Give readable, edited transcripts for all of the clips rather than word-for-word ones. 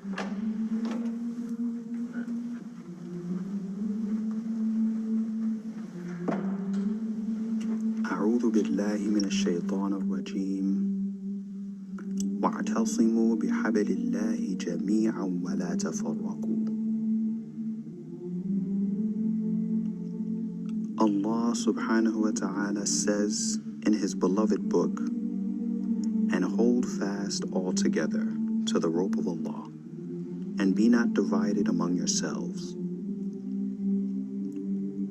أعوذ بالله من الشيطان الرجيم واعتصموا بحبل الله جميعا ولا تفرقوا. Allah subhanahu wa ta'ala says in his beloved book, and hold fast all together to the rope of Allah, and be not divided among yourselves.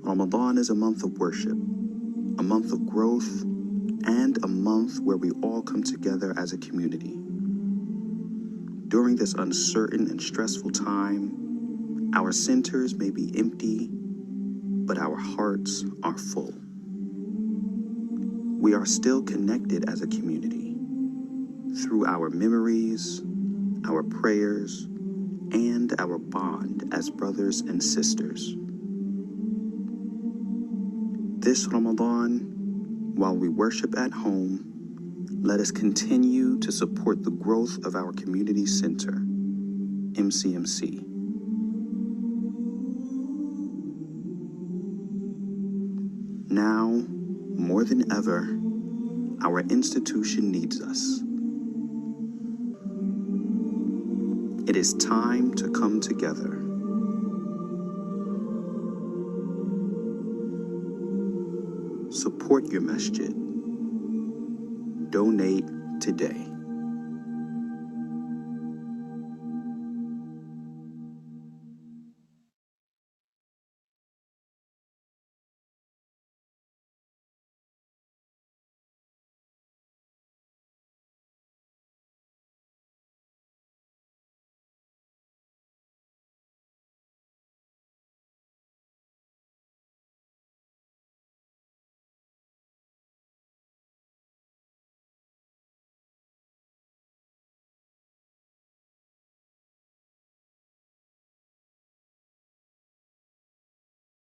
Ramadan is a month of worship, a month of growth, and a month where we all come together as a community. During this uncertain and stressful time, our centers may be empty, but our hearts are full. We are still connected as a community through our memories, our prayers, and our bond as brothers and sisters. This Ramadan, while we worship at home, let us continue to support the growth of our community center, MCMC. Now, more than ever, our institution needs us. It is time to come together. Support your masjid. Donate today.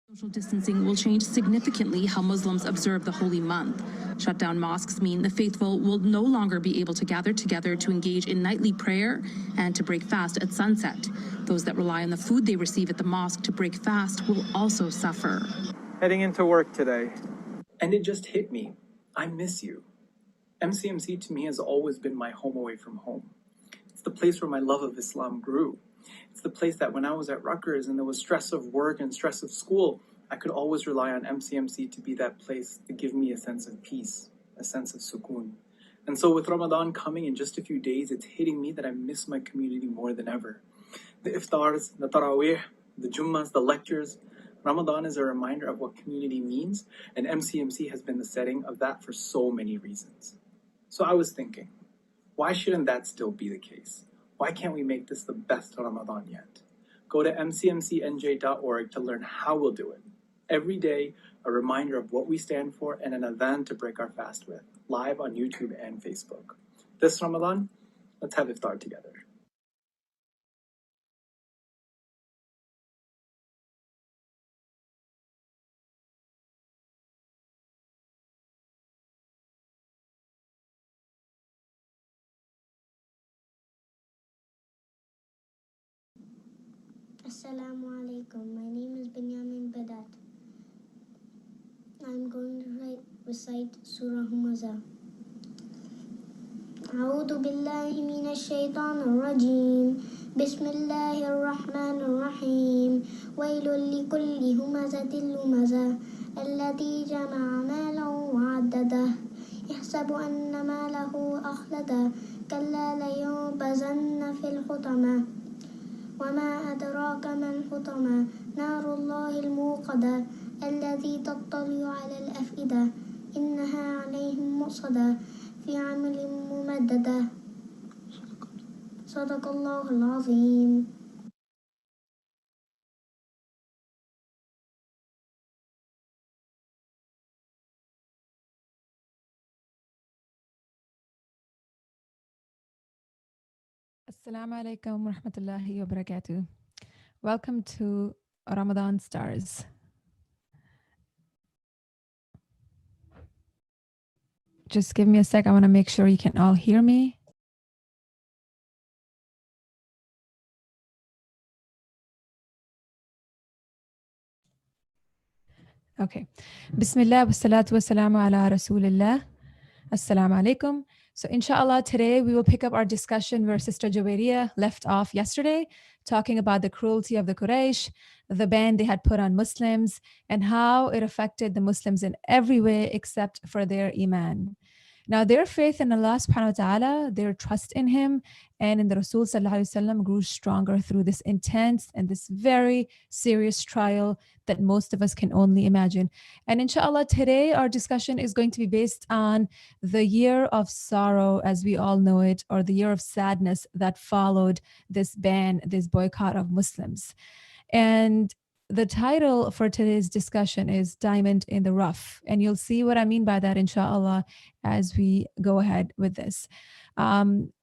Social distancing will change significantly how Muslims observe the holy month. Shut down mosques mean the faithful will no longer be able to gather together to engage in nightly prayer and to break fast at sunset. Those that rely on the food they receive at the mosque to break fast will also suffer. Heading into work today, and it just hit me. I miss you. MCMC to me has always been my home away from home. It's the place where my love of Islam grew. It's the place that when I was at Rutgers and there was stress of work and stress of school, I could always rely on MCMC to be that place to give me a sense of peace, a sense of sukoon. And so with Ramadan coming in just a few days, it's hitting me that I miss my community more than ever. The iftars, the tarawih, the jummas, the lectures. Ramadan is a reminder of what community means, and MCMC has been the setting of that for so many reasons. So I was thinking, why shouldn't that still be the case? Why can't we make this the best Ramadan yet? Go to mcmcnj.org to learn how we'll do it. Every day, a reminder of what we stand for and an adhan to break our fast with, live on YouTube and Facebook. This Ramadan, let's have iftar together. Assalamu alaikum. My name is Binyamin Badat. I'm going to recite Surah Humaza. أعوذ بالله من الشيطان الرجيم. بسم الله الرحمن الرحيم. ويل لكل همزة لمزة الذي جمع مالا وعدده يحسب أن ماله أخلده كلا لينبذن في الحطمة وما أدراك ما الحطمة نار الله الموقدة التي تطلع على الأفئدة إنها عليهم مؤصدة في عمل ممددة صدق الله العظيم. Assalamu alaikum wa rahmatullahi wa barakatuh. Welcome to Ramadan Stars. Just give me a sec. I want to make sure you can all hear me. Okay. Bismillah wa salatu wa salamu ala rasulillah. Assalamu alaikum. So, inshallah, today we will pick up our discussion where Sister Jaweria left off yesterday, talking about the cruelty of the Quraysh, the ban they had put on Muslims, and how it affected the Muslims in every way except for their Iman. Now, their faith in Allah subhanahu wa ta'ala, their trust in Him and in the Rasul sallallahu alaihi wasallam grew stronger through this intense and this very serious trial that most of us can only imagine. And inshallah, today our discussion is going to be based on the year of sorrow, as we all know it, or the year of sadness that followed this ban, this boycott of Muslims. And the title for today's discussion is Diamond in the Rough. And you'll see what I mean by that, inshallah, as we go ahead with this.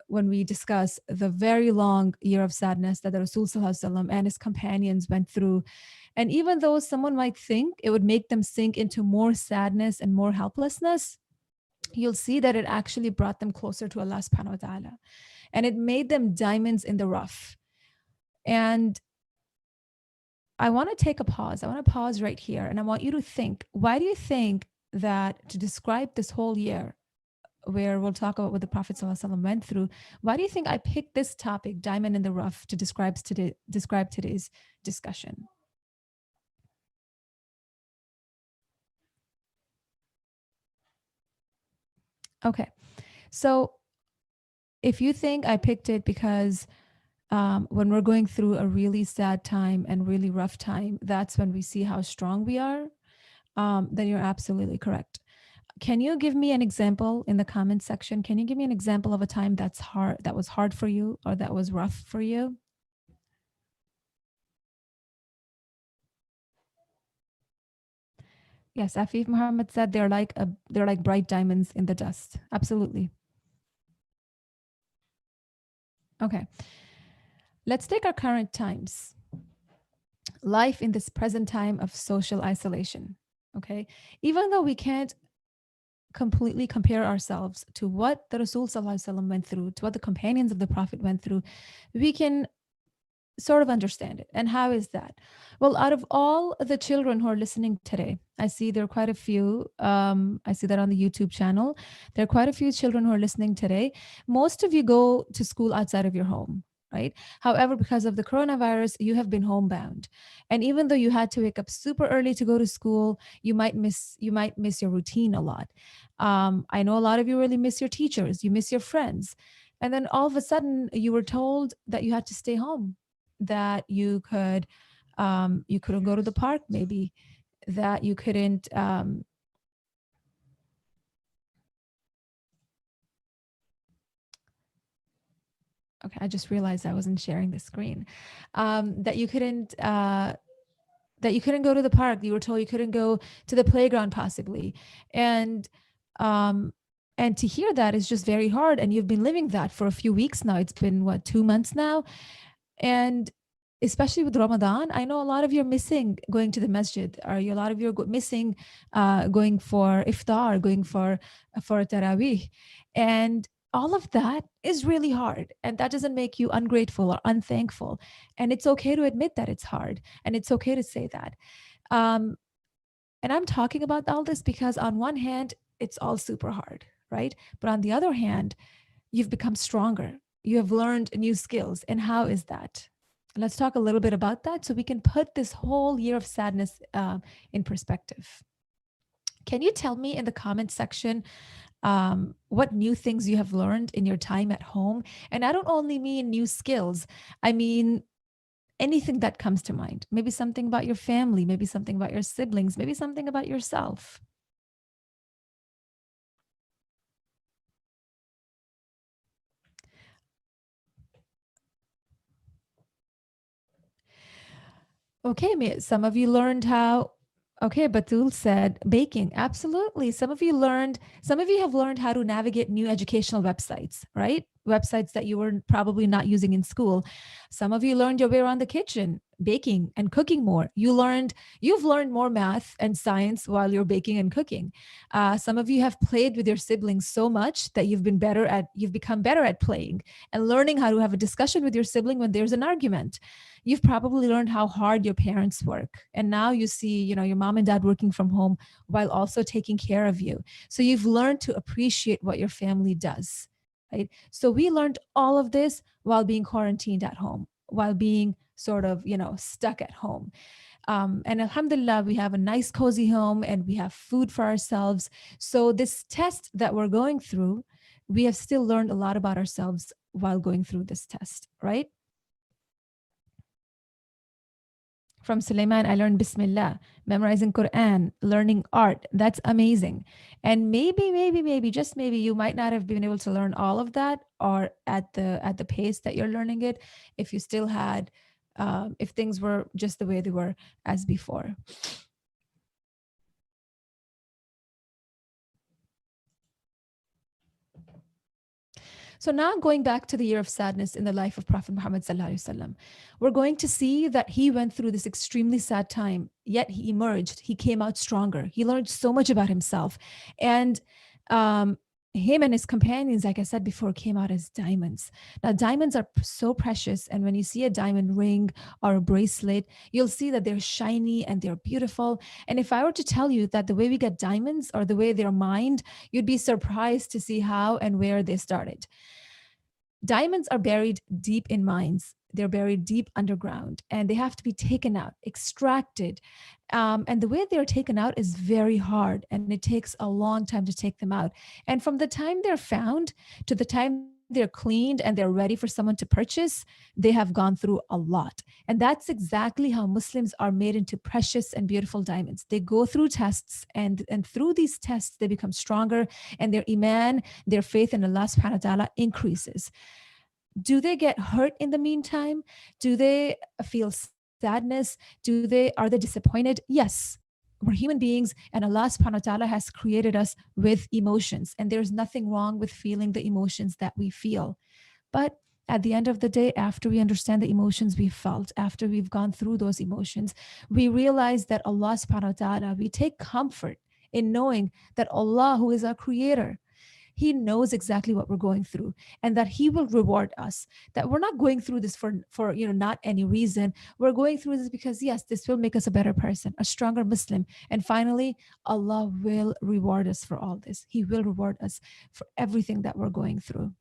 When we discuss the very long year of sadness that the Rasul sallallahu alaihi wasallam and his companions went through. And even though someone might think it would make them sink into more sadness and more helplessness, you'll see that it actually brought them closer to Allah subhanahu wa ta'ala. And it made them diamonds in the rough. And I want to take a pause. I want to pause right here. And I want you to think, why do you think that to describe this whole year, where we'll talk about what the Prophet ﷺ went through, why do you think I picked this topic, diamond in the rough, to describe today's discussion? Okay. So if you think I picked it because when we're going through a really sad time and really rough time, that's when we see how strong we are, then you're absolutely correct. Can you give me an example in the comment section? Can you give me an example of a time that was hard for you or that was rough for you? Yes, Afif Muhammad said they're like bright diamonds in the dust. Absolutely. Okay. Let's take our current times. Life in this present time of social isolation. Okay. Even though we can't completely compare ourselves to what the Rasul sallallahu alaihi wasallam went through, to what the companions of the Prophet went through, we can sort of understand it. And how is that? Well, out of all the children who are listening today, I see there are quite a few. I see that on the YouTube channel. There are quite a few children who are listening today. Most of you go to school outside of your home, right? However, because of the coronavirus, you have been homebound. And even though you had to wake up super early to go to school, you might miss your routine a lot. I know a lot of you really miss your teachers, you miss your friends. And then all of a sudden you were told that you had to stay home, that you couldn't go to the park, maybe that you couldn't okay, I just realized I wasn't sharing the screen. That you couldn't go to the park. You were told you couldn't go to the playground possibly. And to hear that is just very hard. And you've been living that for a few weeks now. It's been 2 months now. And especially with Ramadan, I know a lot of you are missing going to the masjid, or a lot of you are missing going for iftar, going for tarawih. And all of that is really hard. And that doesn't make you ungrateful or unthankful. And it's okay to admit that it's hard. And it's okay to say that. And I'm talking about all this because on one hand, it's all super hard, right? But on the other hand, you've become stronger. You have learned new skills. And how is that? Let's talk a little bit about that so we can put this whole year of sadness in perspective. Can you tell me in the comment section what new things you have learned in your time at home? And I don't only mean new skills. I mean anything that comes to mind. Maybe something about your family, maybe something about your siblings, maybe something about yourself. Okay, some of you learned how. Okay, Batul said baking. Absolutely. Some of you have learned how to navigate new educational websites, right? websites that you were probably not using in school. Some of you learned your way around the kitchen, baking and cooking more. You've learned more math and science while you're baking and cooking. Some of you have played with your siblings so much that you've become better at playing and learning how to have a discussion with your sibling when there's an argument. You've probably learned how hard your parents work, and now you see, your mom and dad working from home while also taking care of you. So you've learned to appreciate what your family does, right? So we learned all of this while being quarantined at home, while being sort of, stuck at home. And alhamdulillah, we have a nice, cozy home and we have food for ourselves. So this test that we're going through, we have still learned a lot about ourselves while going through this test, right? From Suleiman, I learned Bismillah, memorizing Quran, learning art. That's amazing. And maybe, just maybe, you might not have been able to learn all of that, or at the pace that you're learning it, if you still had, if things were just the way they were as before. So now going back to the year of sadness in the life of Prophet Muhammad sallallahu alaihi wasallam, we're going to see that he went through this extremely sad time, yet he emerged. He came out stronger. He learned so much about himself, and him and his companions, like I said before, came out as diamonds. Now, diamonds are so precious, and when you see a diamond ring or a bracelet, you'll see that they're shiny and they're beautiful. And if I were to tell you that the way we get diamonds or the way they're mined, you'd be surprised to see how and where they started. Diamonds are buried deep in mines. They're buried deep underground, and they have to be taken out, extracted. And the way they're taken out is very hard, and it takes a long time to take them out. And from the time they're found to the time they're cleaned and they're ready for someone to purchase, they have gone through a lot. And that's exactly how Muslims are made into precious and beautiful diamonds. They go through tests, and through these tests, they become stronger, and their iman, their faith in Allah subhanahu wa ta'ala increases. Do they get hurt in the meantime? Do they feel sadness? Are they disappointed? Yes. We're human beings, and Allah subhanahu wa ta'ala has created us with emotions, and there's nothing wrong with feeling the emotions that we feel. But at the end of the day, after we understand the emotions we felt, after we've gone through those emotions, we realize that Allah subhanahu wa ta'ala, we take comfort in knowing that Allah, who is our creator, He knows exactly what we're going through, and that He will reward us. That we're not going through this for not any reason. We're going through this because, yes, this will make us a better person, a stronger Muslim. And finally, Allah will reward us for all this. He will reward us for everything that we're going through.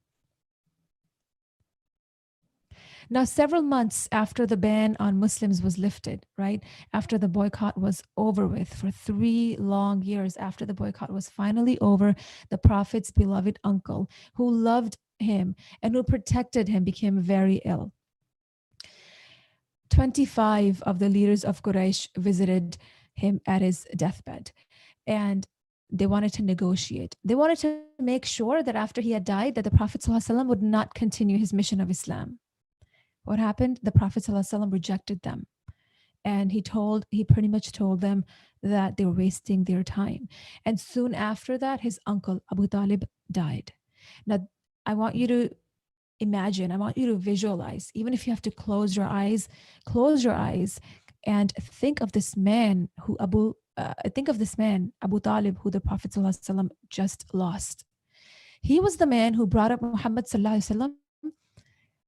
Now, several months after the ban on Muslims was lifted, right? After the boycott was over with, for 3 long years after the boycott was finally over, the Prophet's beloved uncle, who loved him and who protected him, became very ill. 25 of the leaders of Quraysh visited him at his deathbed, and they wanted to negotiate. They wanted to make sure that after he had died, that the Prophet ﷺ would not continue his mission of Islam. What happened? The Prophet ﷺ rejected them. And he pretty much told them that they were wasting their time. And soon after that, his uncle, Abu Talib, died. Now, I want you to imagine, I want you to visualize, even if you have to close your eyes and think of this man, Abu Talib, who the Prophet ﷺ just lost. He was the man who brought up Muhammad ﷺ,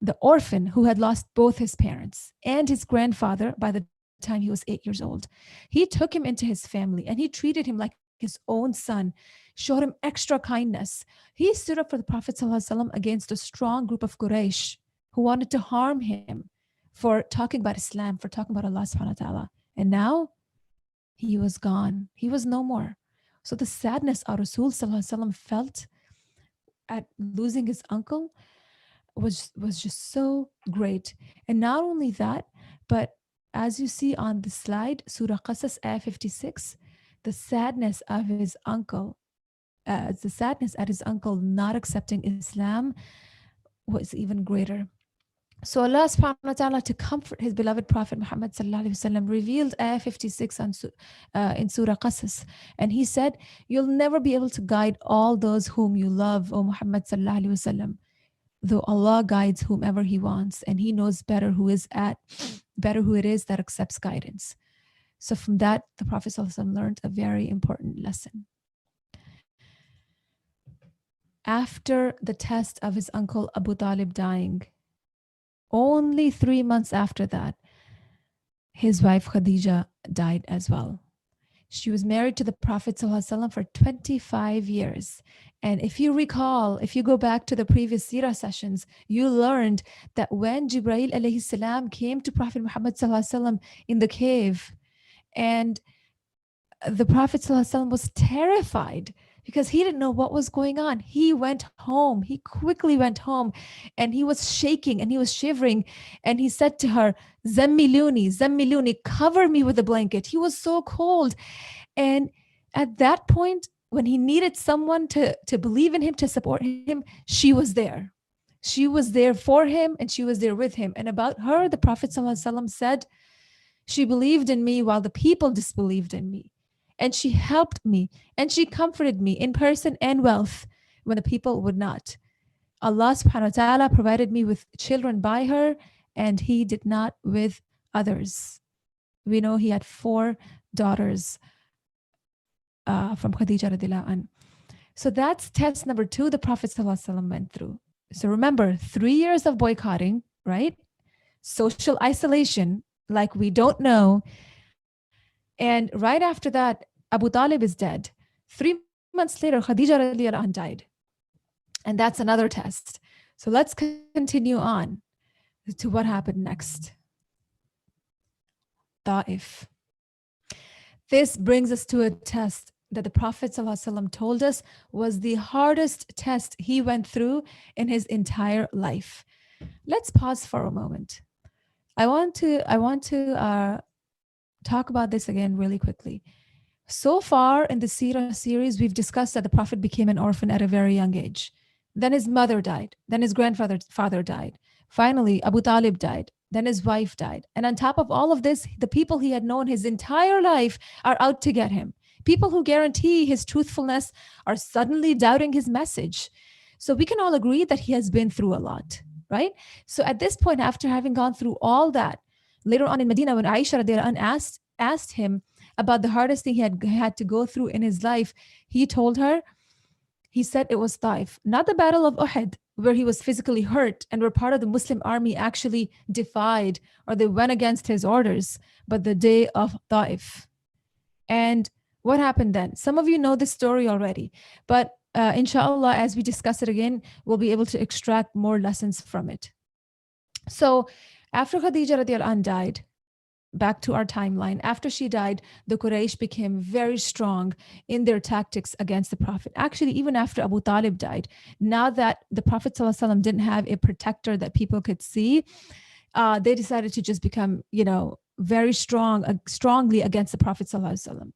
the orphan who had lost both his parents and his grandfather by the time he was 8 years old. He took him into his family and he treated him like his own son, showed him extra kindness. He stood up for the Prophet ﷺ against a strong group of Quraysh who wanted to harm him for talking about Islam, for talking about Allah subhanahu wa ta'ala. And now he was gone. He was no more. So the sadness our Rasul ﷺ felt at losing his uncle was just so great. And not only that, but as you see on the slide, Surah Qasas, ayah 56, the sadness of his uncle, the sadness at his uncle not accepting Islam was even greater. So Allah subhanahu wa ta'ala, to comfort his beloved Prophet Muhammad sallallahu alaihi wasallam, revealed ayah 56 in Surah Qasas. And he said, "You'll never be able to guide all those whom you love, O Muhammad sallallahu alaihi wasallam. though Allah guides whomever He wants, and He knows better who it is that accepts guidance. So from that, the Prophet ﷺ learned a very important lesson. After the test of his uncle Abu Talib dying, only 3 months after that, his wife Khadija died as well. She was married to the Prophet ﷺ for 25 years. And if you recall, if you go back to the previous Sirah sessions, you learned that when Jibreel alayhi salam came to Prophet Muhammad ﷺ in the cave, and the Prophet ﷺ was terrified because he didn't know what was going on. He went home. He quickly went home, and he was shaking and he was shivering. And he said to her, Zammiluni, Zammiluni, cover me with a blanket. He was so cold. And at that point, when he needed someone to believe in him, to support him, she was there. She was there for him, and she was there with him. And about her, the Prophet ﷺ said, she believed in me while the people disbelieved in me. And she helped me, and she comforted me in person and wealth when the people would not. Allah subhanahu wa ta'ala provided me with children by her, and He did not with others. We know he had 4 daughters from Khadija radiallahu anh. So that's test number 2 the Prophet ﷺ went through. So remember, 3 years of boycotting, right? Social isolation, like we don't know. And right after that, Abu Talib is dead. 3 months later, Khadija radiallahu anh died. And that's another test. So let's continue on to what happened next. Ta'if. This brings us to a test that the Prophet ﷺ told us was the hardest test he went through in his entire life. Let's pause for a moment. I want to talk about this again really quickly. So far in the Seerah series, we've discussed that the Prophet became an orphan at a very young age. Then his mother died. Then his father died. Finally, Abu Talib died. Then his wife died. And on top of all of this, the people he had known his entire life are out to get him. People who guarantee his truthfulness are suddenly doubting his message. So we can all agree that he has been through a lot, right? So at this point, after having gone through all that, later on in Medina, when Aisha radiallahu anha asked him about the hardest thing he had to go through in his life, he told her, he said it was Taif, not the Battle of Uhud, where he was physically hurt and where part of the Muslim army actually defied or they went against his orders, but the day of Taif. And what happened then? Some of you know this story already, but inshallah, as we discuss it again, we'll be able to extract more lessons from it. So after Khadija radiallahu anh died, back to our timeline, after she died, the Quraysh became very strong in their tactics against the Prophet. Actually, even after Abu Talib died, now that the Prophet ﷺ didn't have a protector that people could see, they decided to just become, very strongly against the Prophet ﷺ.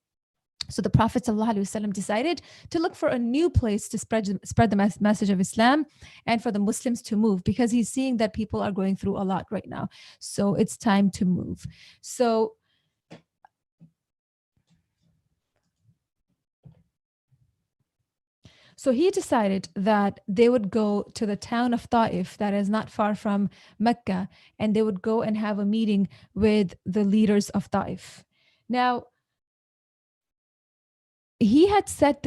So the Prophet ﷺ decided to look for a new place to spread the message of Islam and for the Muslims to move, because he's seeing that people are going through a lot right now. So it's time to move. So he decided that they would go to the town of Ta'if, that is not far from Mecca, and they would go and have a meeting with the leaders of Ta'if. Now, he had set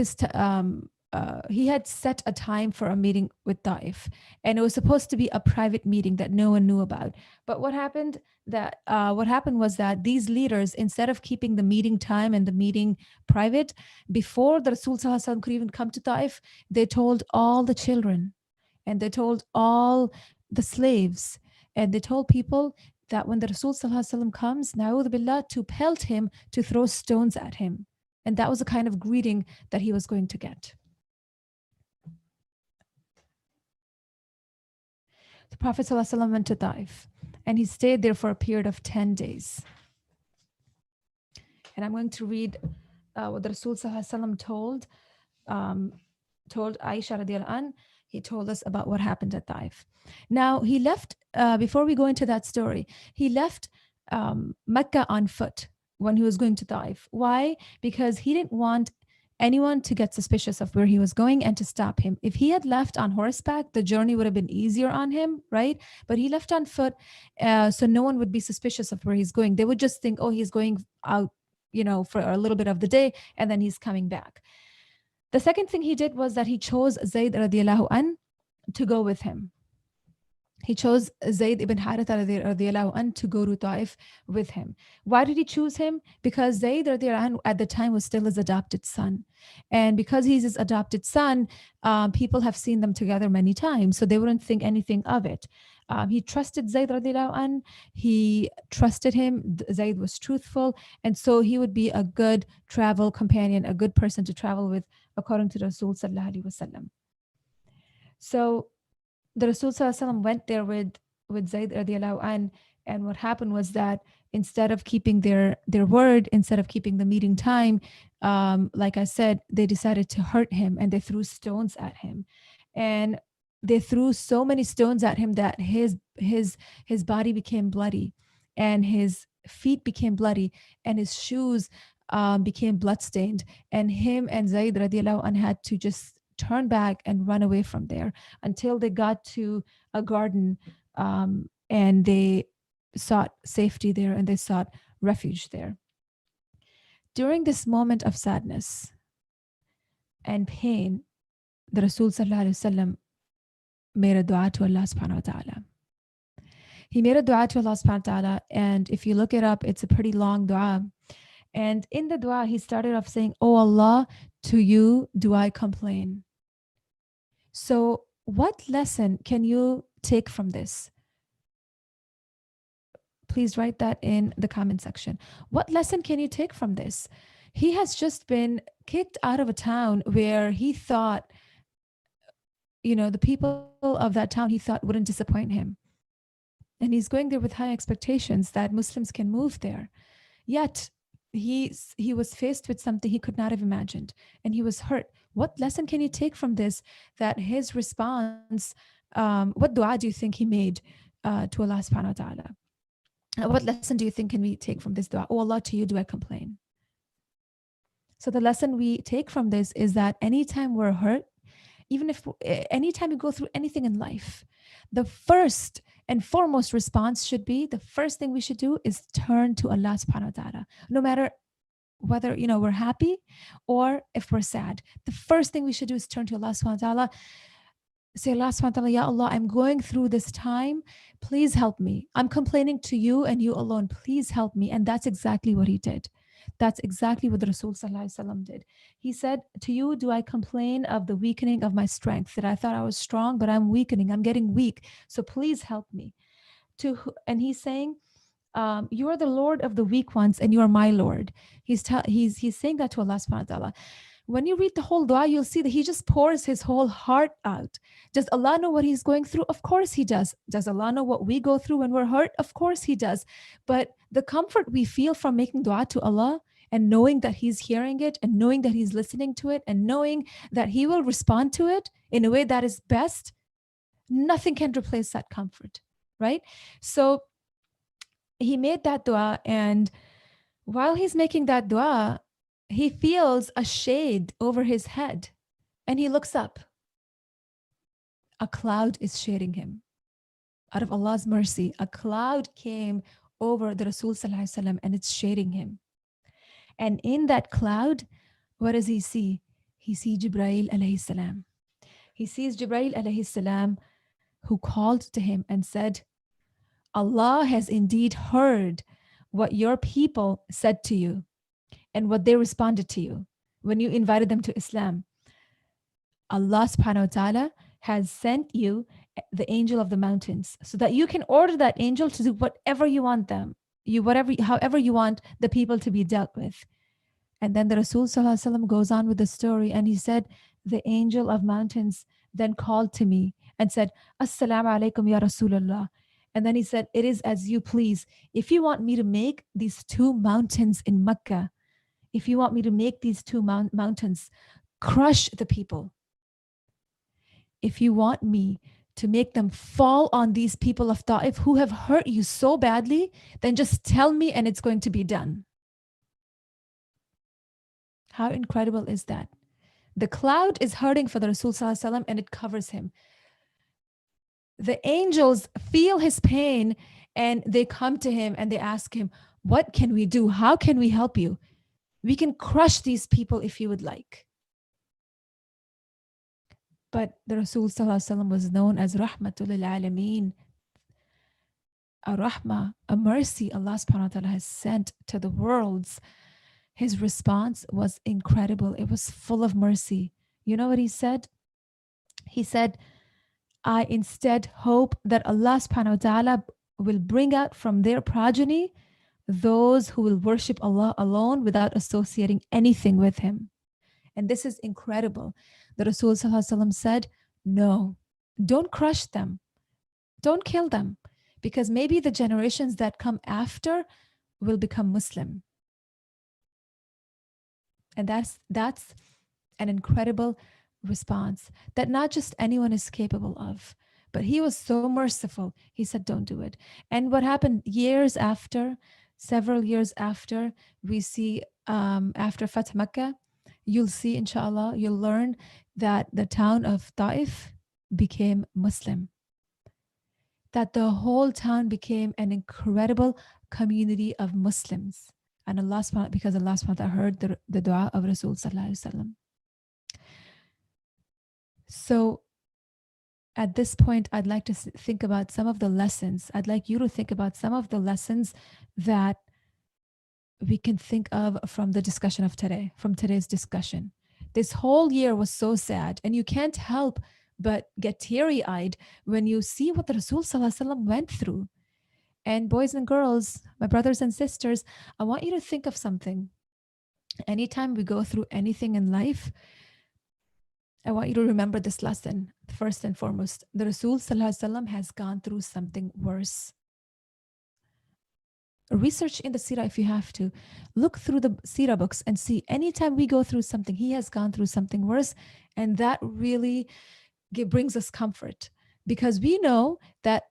a time for a meeting with Taif, and it was supposed to be a private meeting that no one knew about. But what happened was that these leaders, instead of keeping the meeting time and the meeting private, before the Rasul Sallallahu Alaihi Wasallam could even come to Taif, they told all the children, and they told all the slaves, and they told people that when the Rasul Sallallahu Alaihi Wasallam comes, na'udhu billah, to pelt him, to throw stones at him. And that was the kind of greeting that he was going to get. The Prophet ﷺ went to Taif, and he stayed there for a period of 10 days. And I'm going to read what the Rasul ﷺ told Aisha radiallahu anh. He told us about what happened at Taif. Now, he left, before we go into that story, he left Mecca on foot when he was going to Taif. Why? Because he didn't want anyone to get suspicious of where he was going and to stop him. If he had left on horseback, the journey would have been easier on him, right? But he left on foot, so no one would be suspicious of where he's going. They would just think, oh, he's going out, for a little bit of the day, and then he's coming back. The second thing he did was that he chose Zayd radiallahu an to go with him. He chose Zayd ibn Haritha radiallahu an to go to Ta'if with him. Why did he choose him? Because Zayd radiallahu an at the time was still his adopted son. And because he's his adopted son, people have seen them together many times, so they wouldn't think anything of it. He trusted Zayd radiallahu an. He trusted him. Zayd was truthful. And so he would be a good travel companion, a good person to travel with, according to Rasul sallallahu alaihi wasallam. So the Rasul sallallahu alaihi wasallam went there with Zayd radiallahu an, and what happened was that instead of keeping their word, instead of keeping the meeting time, like I said, they decided to hurt him, and they threw stones at him. And they threw so many stones at him that his body became bloody, and his feet became bloody, and his shoes became bloodstained. And him and Zayd radiallahu anh had to just turn back and run away from there until they got to a garden, and they sought safety there, and they sought refuge there. During this moment of sadness and pain, the Rasul sallallahu alaihi wasallam made a dua to Allah subhanahu wa ta'ala. He made a dua to Allah subhanahu wa ta'ala, and if you look it up, it's a pretty long dua. And in the dua, he started off saying, "Oh Allah, to you do I complain." So what lesson can you take from this? Please write that in the comment section. What lesson can you take from this? He has just been kicked out of a town where he thought, the people of that town he thought wouldn't disappoint him. And he's going there with high expectations that Muslims can move there. Yet he was faced with something he could not have imagined, and he was hurt. What lesson can you take from this? That his response, what dua do you think he made to Allah subhanahu wa ta'ala? What lesson do you think can we take from this dua? Oh Allah, to you do I complain. So the lesson we take from this is that anytime we're hurt, anytime you go through anything in life, the first and foremost response should be, the first thing we should do is turn to Allah subhanahu wa ta'ala. No matter whether, we're happy or if we're sad, the first thing we should do is turn to Allah subhanahu wa ta'ala. Say, Allah subhanahu wa ta'ala, Ya Allah, I'm going through this time. Please help me. I'm complaining to you and you alone. Please help me. And that's exactly what he did. That's exactly what the Rasul sallallahu alaihi wasallam did. He said, to you do I complain of the weakening of my strength, that I thought I was strong, but I'm weakening. I'm getting weak. So please help me. And he's saying, you are the Lord of the weak ones and you are my Lord. He's saying that to Allah subhanahu wa ta'ala. When you read the whole dua, you'll see that he just pours his whole heart out. Does Allah know what he's going through? Of course he does. Does Allah know what we go through when we're hurt? Of course he does. But the comfort we feel from making dua to Allah and knowing that he's hearing it and knowing that he's listening to it and knowing that he will respond to it in a way that is best, nothing can replace that comfort, right? So he made that dua, and while he's making that dua, he feels a shade over his head, and he looks up. A cloud is shading him. Out of Allah's mercy, a cloud came over the Rasul sallallahu alaihi wasallam, and it's shading him. And in that cloud, what does he see? He sees Jibreel alayhi salam. He sees Jibreel alayhi salam, who called to him and said, Allah has indeed heard what your people said to you and what they responded to you when you invited them to Islam. Allah subhanahu wa ta'ala has sent you the angel of the mountains so that you can order that angel to do whatever you want however you want the people to be dealt with. And then the Rasul sallallahu alaihi wasallam goes on with the story, and he said, the angel of mountains then called to me and said, Assalamu alaikum ya Rasulullah. And then he said, it is as you please. If you want me to make these two mountains in Mecca, if you want me to make these two mountains crush the people, if you want me to make them fall on these people of Ta'if who have hurt you so badly, then just tell me and it's going to be done. How incredible is that? The cloud is hurting for the Rasul Sallallahu Alaihi Wasallam and it covers him. The angels feel his pain and they come to him and they ask him, what can we do? How can we help you? We can crush these people if you would like. But the Rasul Sallallahu Alaihi Wasallam was known as Rahmatul lil Alameen, a rahmah, a mercy Allah subhanahu wa ta'ala has sent to the worlds. His response was incredible. It was full of mercy. You know what he said? He said, I instead hope that Allah subhanahu wa ta'ala will bring out from their progeny those who will worship Allah alone without associating anything with him. And this is incredible. The Rasul Sallallahu Alaihi Wasallam said, no, don't crush them. Don't kill them. Because maybe the generations that come after will become Muslim. And that's an incredible response that not just anyone is capable of. But he was so merciful. He said, don't do it. And what happened years after, several years after, we see after Fath Makkah, you'll see, inshallah, you'll learn that the town of Ta'if became Muslim. That the whole town became an incredible community of Muslims. And Allah, because Allah heard the dua of Rasul Sallallahu Alaihi Wasallam. So at this point, I'd like to think about some of the lessons. I'd like you to think about some of the lessons that we can think of from the discussion of today, from today's discussion. This whole year was so sad, and you can't help but get teary-eyed when you see what the Rasul Sallallahu Alaihi Wasallam went through. And boys and girls, my brothers and sisters, I want you to think of something. Anytime we go through anything in life, I want you to remember this lesson. First and foremost, the Rasul Sallallahu Alaihi Wasallam has gone through something worse. Research in the Sirah if you have to. Look through the Sirah books and see anytime we go through something, he has gone through something worse. And that really brings us comfort, because we know that,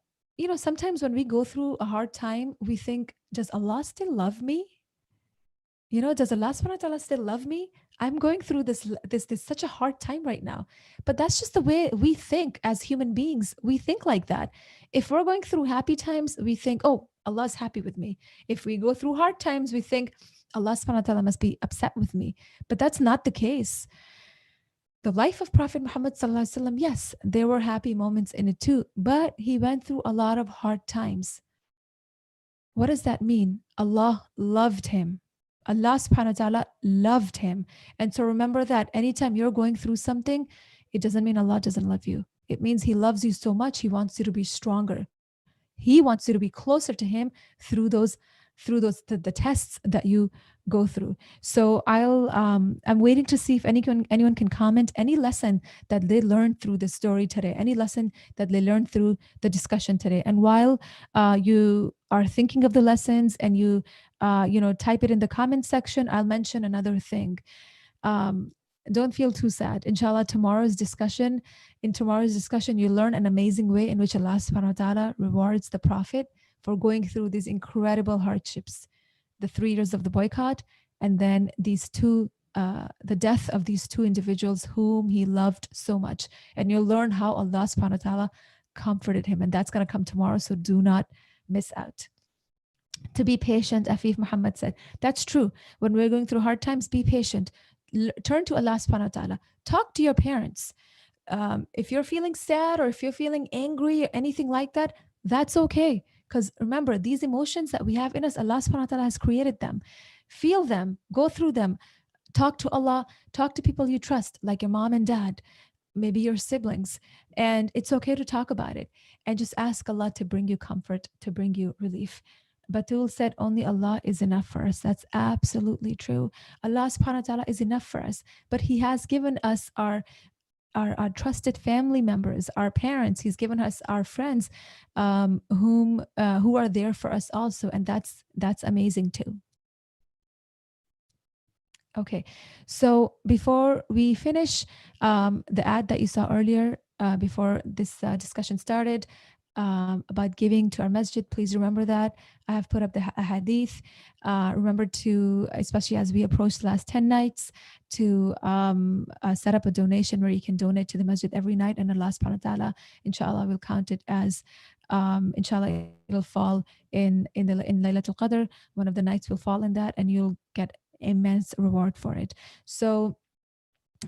sometimes when we go through a hard time, we think, does Allah still love me? Does Allah subhanahu wa ta'ala still love me? I'm going through this such a hard time right now. But that's just the way we think as human beings. We think like that. If we're going through happy times, we think, oh, Allah's happy with me. If we go through hard times, we think Allah subhanahu wa ta'ala must be upset with me. But that's not the case. The life of Prophet Muhammad Sallallahu Alaihi Wasallam, yes, there were happy moments in it too, but he went through a lot of hard times. What does that mean? Allah loved him. Allah subhanahu wa ta'ala loved him. And so remember that anytime you're going through something, it doesn't mean Allah doesn't love you. It means he loves you so much, he wants you to be stronger. He wants you to be closer to him through the tests that you go through. So I'm waiting to see if anyone can comment any lesson that they learned through the story today, any lesson that they learned through the discussion today. And while you are thinking of the lessons and you type it in the comment section, I'll mention another thing. Don't feel too sad. Inshallah, in tomorrow's discussion, you learn an amazing way in which Allah subhanahu wa ta'ala rewards the Prophet for going through these incredible hardships, the 3 years of the boycott, and then the death of these 2 individuals whom he loved so much. And you'll learn how Allah subhanahu wa ta'ala comforted him. And that's going to come tomorrow, so do not miss out. To be patient, Afif Muhammad said. That's true. When we're going through hard times, be patient. Turn to Allah subhanahu wa ta'ala. Talk to your parents. If you're feeling sad or if you're feeling angry or anything like that, that's okay. Because remember, these emotions that we have in us, Allah subhanahu wa ta'ala has created them. Feel them, go through them. Talk to Allah, talk to people you trust, like your mom and dad, maybe your siblings. And it's okay to talk about it. And just ask Allah to bring you comfort, to bring you relief. Batul said only Allah is enough for us. That's absolutely true. Allah subhanahu wa ta'ala is enough for us. But he has given us our trusted family members, our parents. He's given us our friends who are there for us also. And that's amazing too. Okay, so before we finish the ad that you saw earlier, before this discussion started, about giving to our masjid, please remember that. I have put up the hadith. Remember to, especially as we approach the last 10 nights, to set up a donation where you can donate to the masjid every night, and Allah subhanahu wa ta'ala, inshallah, will count it as, inshallah, it'll fall in Laylatul Qadr. One of the nights will fall in that, and you'll get immense reward for it. So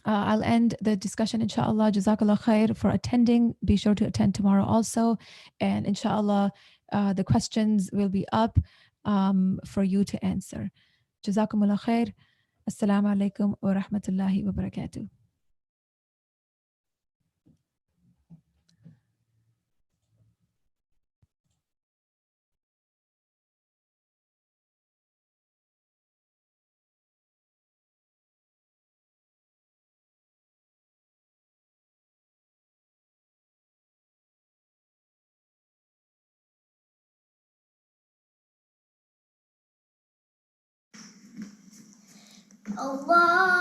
I'll end the discussion, inshallah. Jazakallah khair for attending. Be sure to attend tomorrow also. And inshallah, the questions will be up for you to answer. Jazakumullah khair. Assalamu alaikum wa rahmatullahi wa barakatuh. Allah